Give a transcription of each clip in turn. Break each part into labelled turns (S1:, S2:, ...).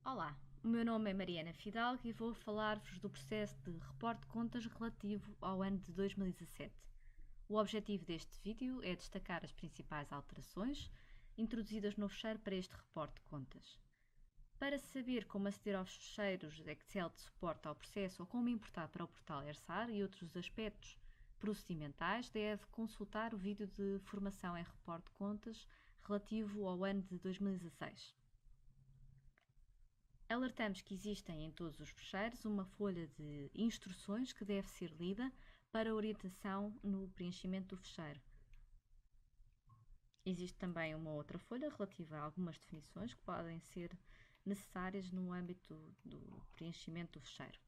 S1: Olá, o meu nome é Mariana Fidalgo e vou falar-vos do processo de reporte de contas relativo ao ano de 2017. O objetivo deste vídeo é destacar as principais alterações introduzidas no fecheiro para este reporte de contas. Para saber como aceder aos fecheiros Excel de suporte ao processo ou como importar para o portal ERSAR e outros aspectos procedimentais, deve consultar o vídeo de formação em reporte de contas relativo ao ano de 2016. Alertamos que existem em todos os fecheiros uma folha de instruções que deve ser lida para orientação no preenchimento do fecheiro. Existe também uma outra folha relativa a algumas definições que podem ser necessárias no âmbito do preenchimento do fecheiro.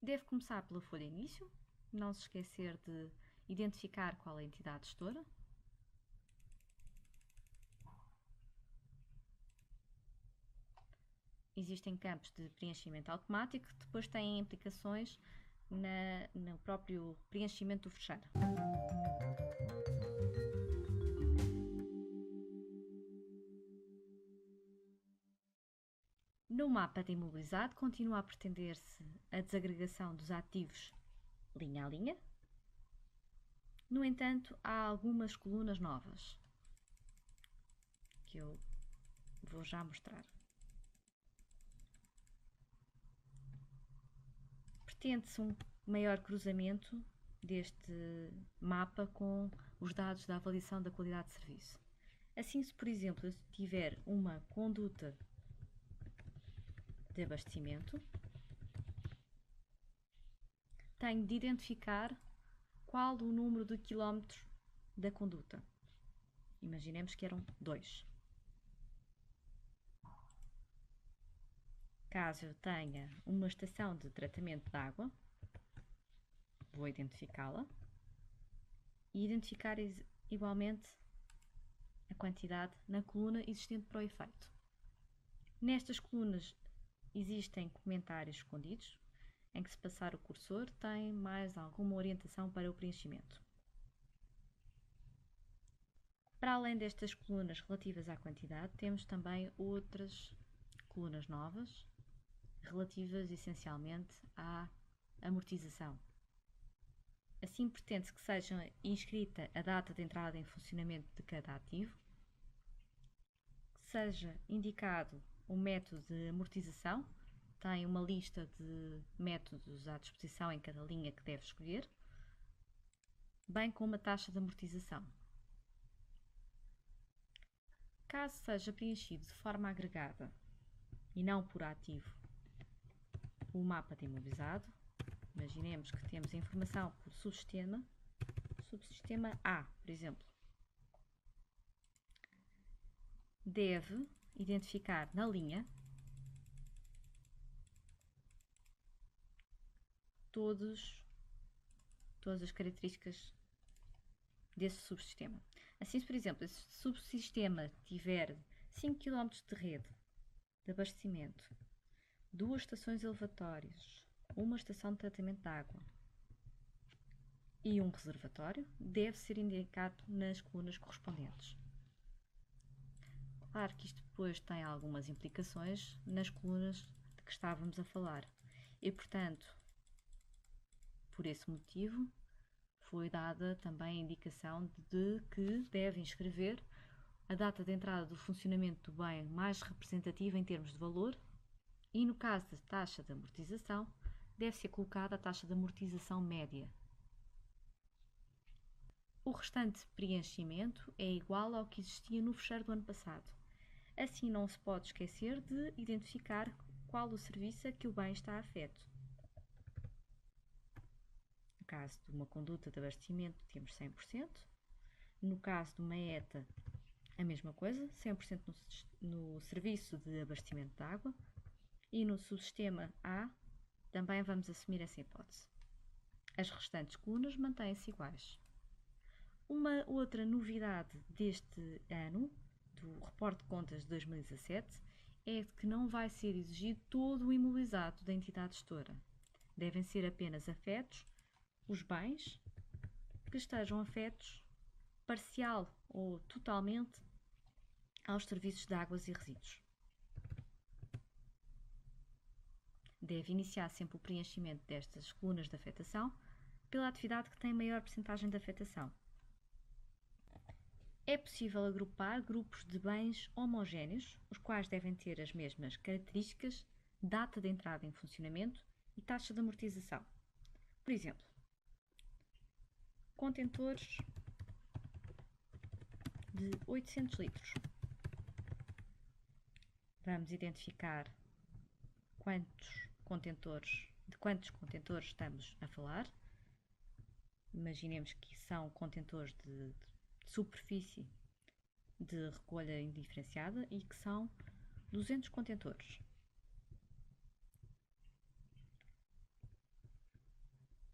S1: Deve começar pela folha início, não se esquecer de identificar qual é a entidade gestora. Existem campos de preenchimento automático que depois têm implicações no próprio preenchimento do fecheiro. No mapa de imobilizado, continua a pretender-se a desagregação dos ativos linha a linha. No entanto, há algumas colunas novas que eu vou já mostrar. Pretende-se um maior cruzamento deste mapa com os dados da avaliação da qualidade de serviço. Assim, se por exemplo eu tiver uma conduta de abastecimento, tenho de identificar qual o número de quilómetros da conduta. Imaginemos que eram 2. Caso eu tenha uma estação de tratamento de água, vou identificá-la e identificar igualmente a quantidade na coluna existente para o efeito. Nestas colunas existem comentários escondidos, em que se passar o cursor tem mais alguma orientação para o preenchimento. Para além destas colunas relativas à quantidade, temos também outras colunas novas, relativas essencialmente à amortização. Assim, pretende-se que seja inscrita a data de entrada em funcionamento de cada ativo, que seja indicado o método de amortização, tem uma lista de métodos à disposição em cada linha que deve escolher, bem como a taxa de amortização. Caso seja preenchido de forma agregada e não por ativo o mapa de imobilizado, imaginemos que temos a informação por subsistema A, por exemplo, deve identificar na linha todas as características desse subsistema. Assim, se por exemplo, esse subsistema tiver 5 km de rede de abastecimento, 2 estações elevatórias, uma estação de tratamento de água e um reservatório, deve ser indicado nas colunas correspondentes. Claro que isto depois tem algumas implicações nas colunas de que estávamos a falar e, portanto, por esse motivo, foi dada também a indicação de que deve inscrever a data de entrada do funcionamento do bem mais representativa em termos de valor e, no caso da taxa de amortização, deve ser colocada a taxa de amortização média. O restante preenchimento é igual ao que existia no fecheiro do ano passado. Assim, não se pode esquecer de identificar qual o serviço a que o bem está afeto. No caso de uma conduta de abastecimento, temos 100%. No caso de uma ETA, a mesma coisa, 100% no serviço de abastecimento de água. E no subsistema A, também vamos assumir essa hipótese. As restantes colunas mantêm-se iguais. Uma outra novidade deste ano, do reporte de contas de 2017, é que não vai ser exigido todo o imobilizado da entidade gestora. Devem ser apenas afetos os bens que estejam afetos parcial ou totalmente aos serviços de águas e resíduos. deve iniciar sempre o preenchimento destas colunas de afetação pela atividade que tem maior percentagem de afetação. É possível agrupar grupos de bens homogéneos, os quais devem ter as mesmas características, data de entrada em funcionamento e taxa de amortização. Por exemplo, contentores de 800 litros. Vamos identificar de quantos contentores estamos a falar. Imaginemos que são contentores de superfície de recolha indiferenciada e que são 200 contentores.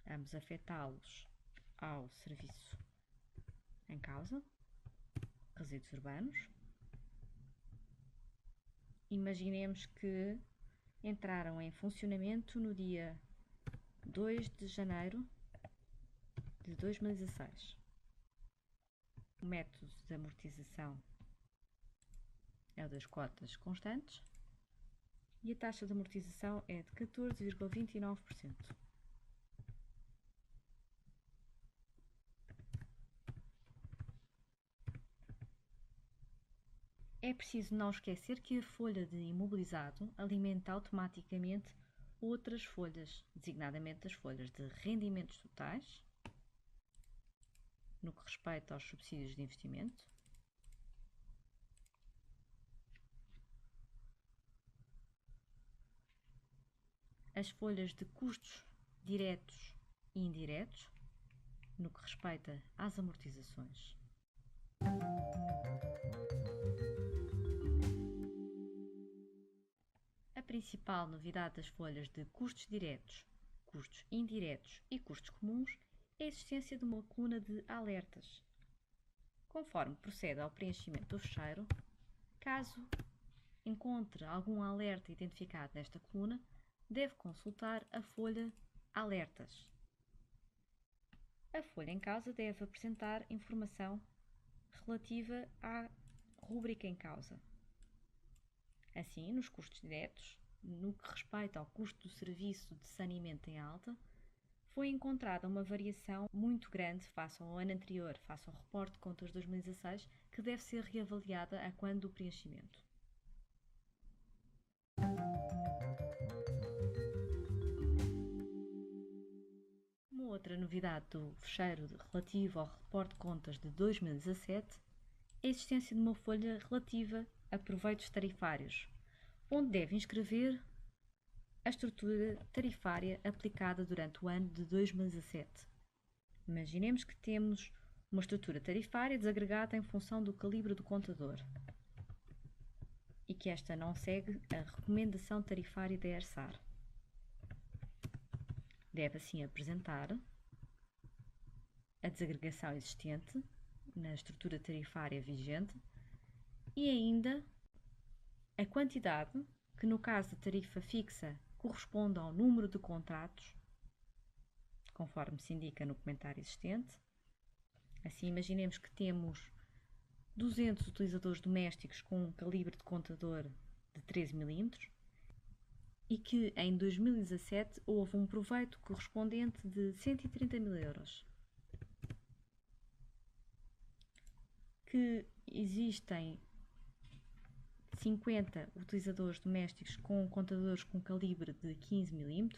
S1: Vamos afetá-los ao serviço em causa, resíduos urbanos. Imaginemos que entraram em funcionamento no dia 2 de janeiro de 2016. O método de amortização é o das cotas constantes e a taxa de amortização é de 14,29%. É preciso não esquecer que a folha de imobilizado alimenta automaticamente outras folhas, designadamente as folhas de rendimentos totais, no que respeita aos subsídios de investimento, as folhas de custos diretos e indiretos, no que respeita às amortizações. A principal novidade das folhas de custos diretos, custos indiretos e custos comuns é a existência de uma coluna de alertas. Conforme procede ao preenchimento do fecheiro, caso encontre algum alerta identificado nesta coluna, deve consultar a folha Alertas. A folha em causa deve apresentar informação relativa à rúbrica em causa. Assim, nos custos diretos, no que respeita ao custo do serviço de saneamento em alta, foi encontrada uma variação muito grande face ao ano anterior, face ao reporte de contas de 2016, que deve ser reavaliada a quando do preenchimento. Uma outra novidade do fecheiro relativo ao reporte de contas de 2017 é a existência de uma folha relativa a proveitos tarifários, onde deve inscrever a estrutura tarifária aplicada durante o ano de 2017. Imaginemos que temos uma estrutura tarifária desagregada em função do calibre do contador e que esta não segue a recomendação tarifária da ERSAR. Deve assim apresentar a desagregação existente na estrutura tarifária vigente e ainda a quantidade que, no caso de tarifa fixa, corresponde ao número de contratos, conforme se indica no comentário existente. Assim, imaginemos que temos 200 utilizadores domésticos com um calibre de contador de 13 mm e que em 2017 houve um proveito correspondente de 130 mil euros. Que existem 50 utilizadores domésticos com contadores com calibre de 15 mm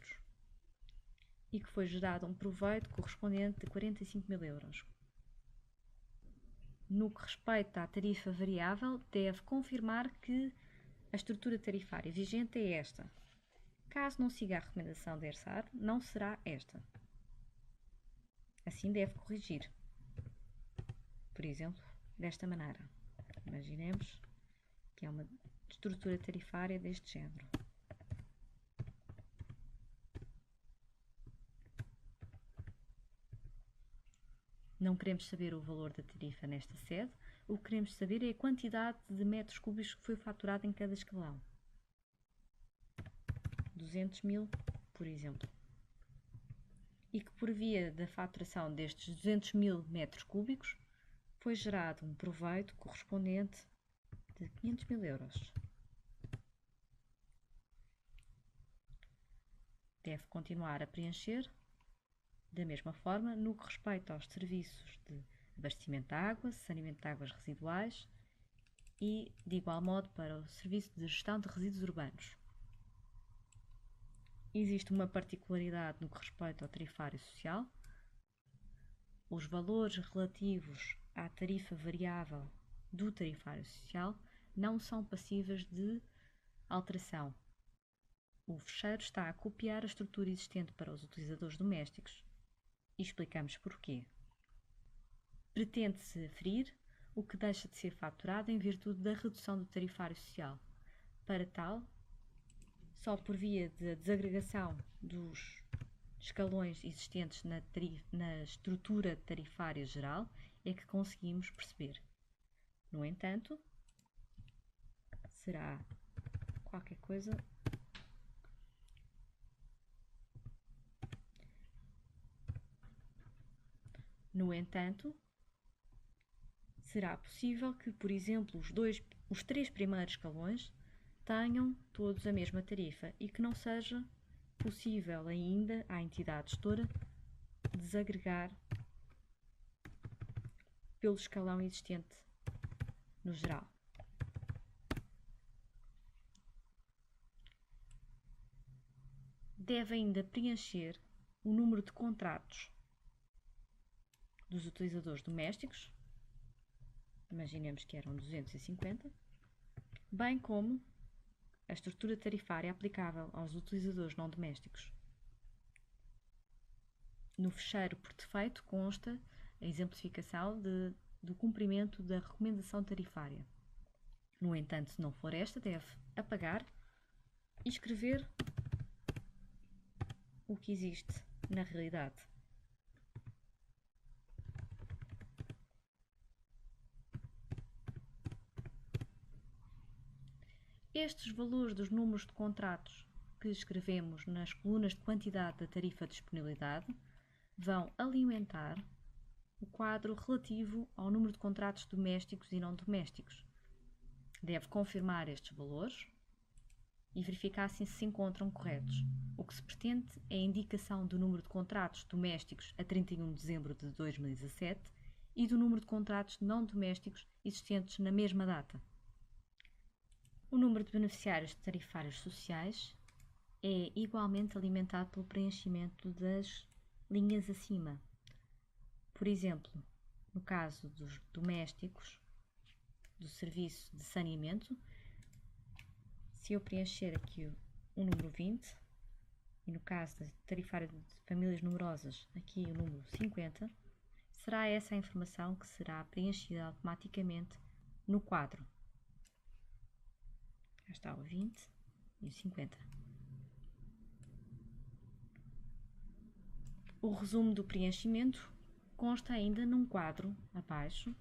S1: e que foi gerado um proveito correspondente de 45 mil euros. No que respeita à tarifa variável, deve confirmar que a estrutura tarifária vigente é esta. Caso não siga a recomendação da ERSAR, não será esta. Assim deve corrigir. Por exemplo, desta maneira. Imaginemos que é uma estrutura tarifária deste género. Não queremos saber o valor da tarifa nesta sede, o que queremos saber é a quantidade de metros cúbicos que foi faturado em cada escalão. 200 mil, por exemplo. E que por via da faturação destes 200 mil metros cúbicos foi gerado um proveito correspondente de 500 mil euros. deve continuar a preencher da mesma forma no que respeita aos serviços de abastecimento de água, saneamento de águas residuais e, de igual modo, para o serviço de gestão de resíduos urbanos. Existe uma particularidade no que respeita ao tarifário social. Os valores relativos à tarifa variável do tarifário social não são passíveis de alteração. O fecheiro está a copiar a estrutura existente para os utilizadores domésticos. E explicamos porquê. Pretende-se aferir o que deixa de ser faturado em virtude da redução do tarifário social. Para tal, só por via da desagregação dos escalões existentes na estrutura tarifária geral é que conseguimos perceber. No entanto, será qualquer coisa. No entanto, será possível que, por exemplo, os 3 primeiros escalões tenham todos a mesma tarifa e que não seja possível ainda à entidade gestora desagregar pelo escalão existente no geral. Deve ainda preencher o número de contratos dos utilizadores domésticos, imaginemos que eram 250, bem como a estrutura tarifária aplicável aos utilizadores não domésticos. No fecheiro por defeito consta a exemplificação do cumprimento da recomendação tarifária. No entanto, se não for esta, deve apagar e escrever o que existe na realidade. Estes valores dos números de contratos que escrevemos nas colunas de quantidade da tarifa de disponibilidade vão alimentar o quadro relativo ao número de contratos domésticos e não domésticos. Deve confirmar estes valores e verificar se se encontram corretos. O que se pretende é a indicação do número de contratos domésticos a 31 de dezembro de 2017 e do número de contratos não domésticos existentes na mesma data. O número de beneficiários de tarifários sociais é igualmente alimentado pelo preenchimento das linhas acima. Por exemplo, no caso dos domésticos do serviço de saneamento, se eu preencher aqui o número 20, e no caso da tarifária de famílias numerosas, aqui o número 50, será essa a informação que será preenchida automaticamente no quadro. Cá está o 20 e o 50. O resumo do preenchimento consta ainda num quadro abaixo,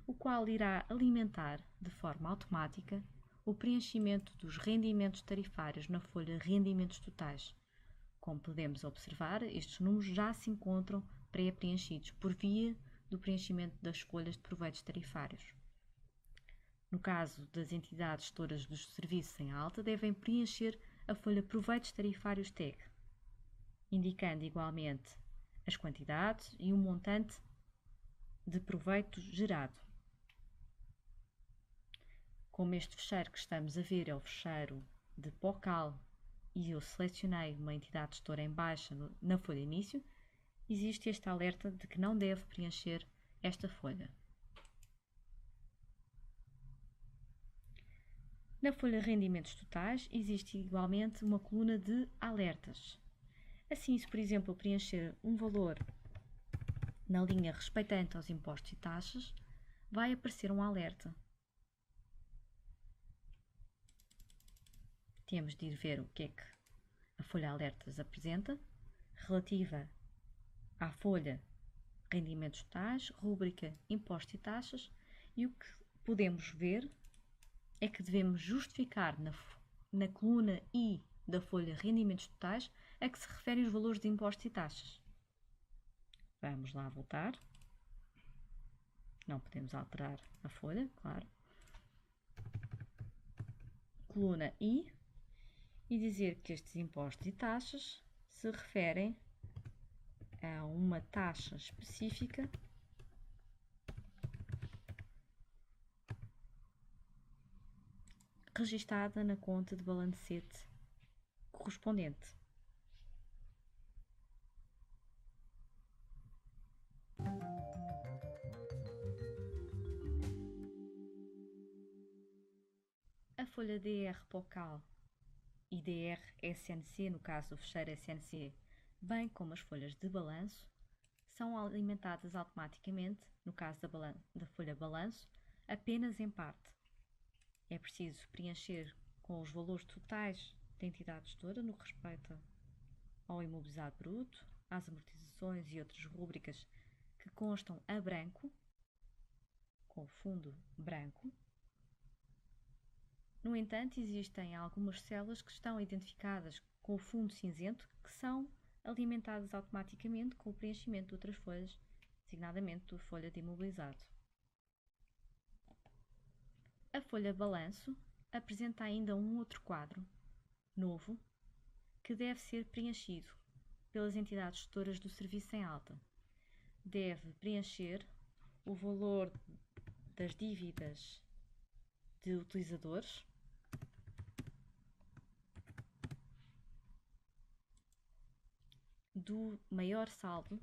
S1: o qual irá alimentar de forma automática o preenchimento dos rendimentos tarifários na folha Rendimentos Totais. Como podemos observar, estes números já se encontram pré-preenchidos por via do preenchimento das escolhas de proveitos tarifários. No caso das entidades gestoras dos serviços em alta, devem preencher a folha Proveitos Tarifários TEG, indicando igualmente as quantidades e o montante de proveito gerado. Como este fecheiro que estamos a ver é o fecheiro de POCAL e eu selecionei uma entidade gestora em baixa na folha início, existe este alerta de que não deve preencher esta folha. Na folha Rendimentos Totais existe igualmente uma coluna de alertas. Assim, se por exemplo eu preencher um valor na linha respeitante aos impostos e taxas, vai aparecer um alerta. Temos de ir ver o que é que a folha alertas apresenta, relativa à folha Rendimentos Totais, rúbrica Impostos e Taxas, e o que podemos ver é que devemos justificar na coluna I da folha Rendimentos Totais a que se referem os valores de impostos e taxas. Vamos lá voltar. Não podemos alterar a folha, claro. Coluna I e dizer que estes impostos e taxas se referem a uma taxa específica registada na conta de balancete correspondente. A folha DR POCAL e DR SNC, no caso do fecheiro SNC, bem como as folhas de balanço, são alimentadas automaticamente, no caso da folha balanço, apenas em parte. É preciso preencher com os valores totais da entidade gestora no que respeita ao imobilizado bruto, às amortizações e outras rúbricas que constam a branco, com fundo branco. No entanto, existem algumas células que estão identificadas com o fundo cinzento que são alimentadas automaticamente com o preenchimento de outras folhas, designadamente a folha de imobilizado. A folha balanço apresenta ainda um outro quadro, novo, que deve ser preenchido pelas entidades gestoras do serviço em alta. Deve preencher o valor das dívidas de utilizadores, do maior saldo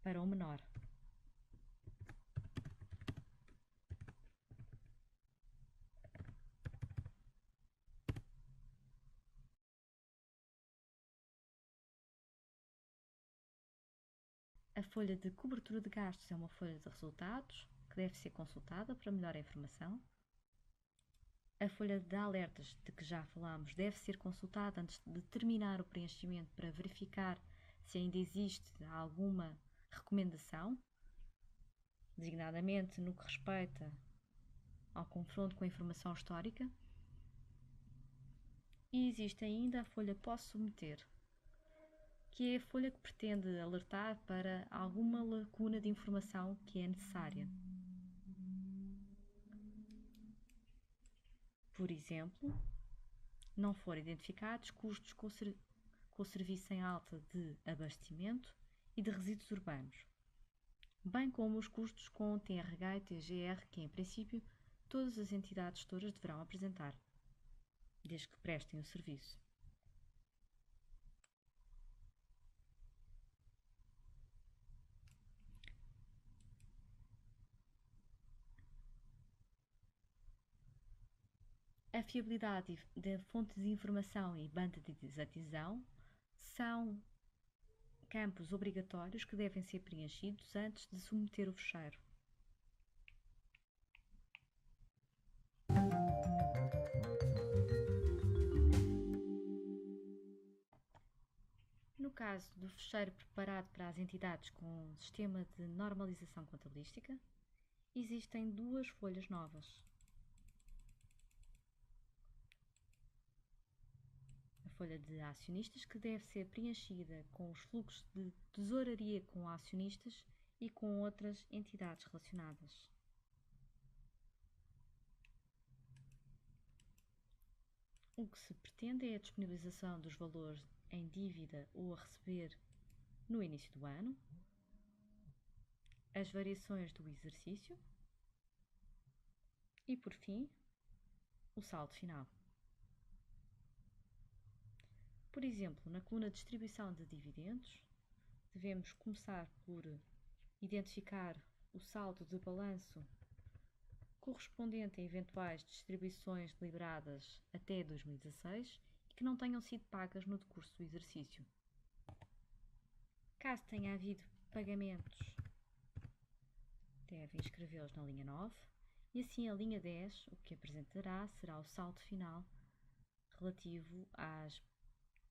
S1: para o menor. A folha de cobertura de gastos é uma folha de resultados que deve ser consultada para melhor informação. A folha de alertas, de que já falámos, deve ser consultada antes de terminar o preenchimento para verificar se ainda existe alguma recomendação, designadamente no que respeita ao confronto com a informação histórica. E existe ainda a folha Posso Submeter, que é a folha que pretende alertar para alguma lacuna de informação que é necessária. Por exemplo, não foram identificados custos com o serviço em alta de abastecimento e de resíduos urbanos, bem como os custos com TRH e TGR que, em princípio, todas as entidades gestoras deverão apresentar, desde que prestem o serviço. A fiabilidade da fonte de informação e banda de exatidão são campos obrigatórios que devem ser preenchidos antes de submeter o fecheiro. No caso do fecheiro preparado para as entidades com sistema de normalização contabilística, existem duas folhas novas. A folha de acionistas, que deve ser preenchida com os fluxos de tesouraria com acionistas e com outras entidades relacionadas. O que se pretende é a disponibilização dos valores em dívida ou a receber no início do ano, as variações do exercício e, por fim, o saldo final. Por exemplo, na coluna de distribuição de dividendos, devemos começar por identificar o saldo de balanço correspondente a eventuais distribuições deliberadas até 2016 e que não tenham sido pagas no decurso do exercício. Caso tenha havido pagamentos, deve inscrevê-los na linha 9 e assim a linha 10 o que apresentará será o saldo final relativo às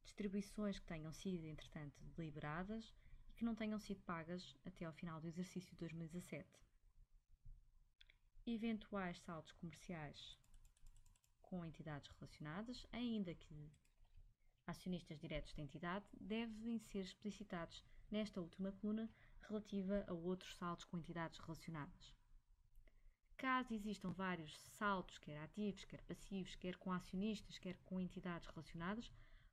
S1: distribuições que tenham sido, entretanto, deliberadas e que não tenham sido pagas até ao final do exercício de 2017. Eventuais saldos comerciais com entidades relacionadas, ainda que acionistas diretos da entidade, devem ser explicitados nesta última coluna relativa a outros saldos com entidades relacionadas. Caso existam vários saldos, quer ativos, quer passivos, quer com acionistas, quer com entidades relacionadas,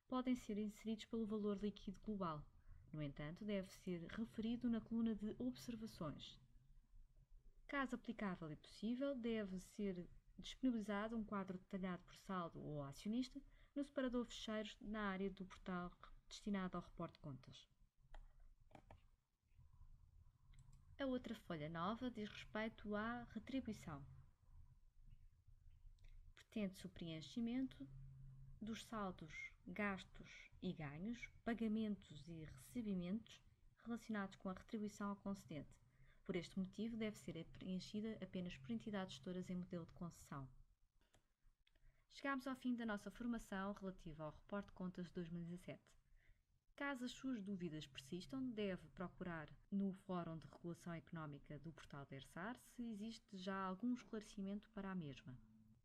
S1: podem ser inseridos pelo valor líquido global. No entanto, deve ser referido na coluna de observações. Caso aplicável e possível, deve ser disponibilizado um quadro detalhado por saldo ou acionista no separador Ficheiros na área do portal destinado ao reporte de contas. A outra folha nova diz respeito à retribuição. Pretende-se o preenchimento dos saldos, gastos e ganhos, pagamentos e recebimentos relacionados com a retribuição ao concedente. Por este motivo, deve ser preenchida apenas por entidades gestoras em modelo de concessão. Chegámos ao fim da nossa formação relativa ao Reporte de Contas de 2017. Caso as suas dúvidas persistam, deve procurar no Fórum de Regulação Económica do portal da ERSAR se existe já algum esclarecimento para a mesma.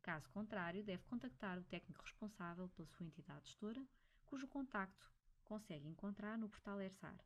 S1: Caso contrário, deve contactar o técnico responsável pela sua entidade gestora, cujo contacto consegue encontrar no portal ERSAR.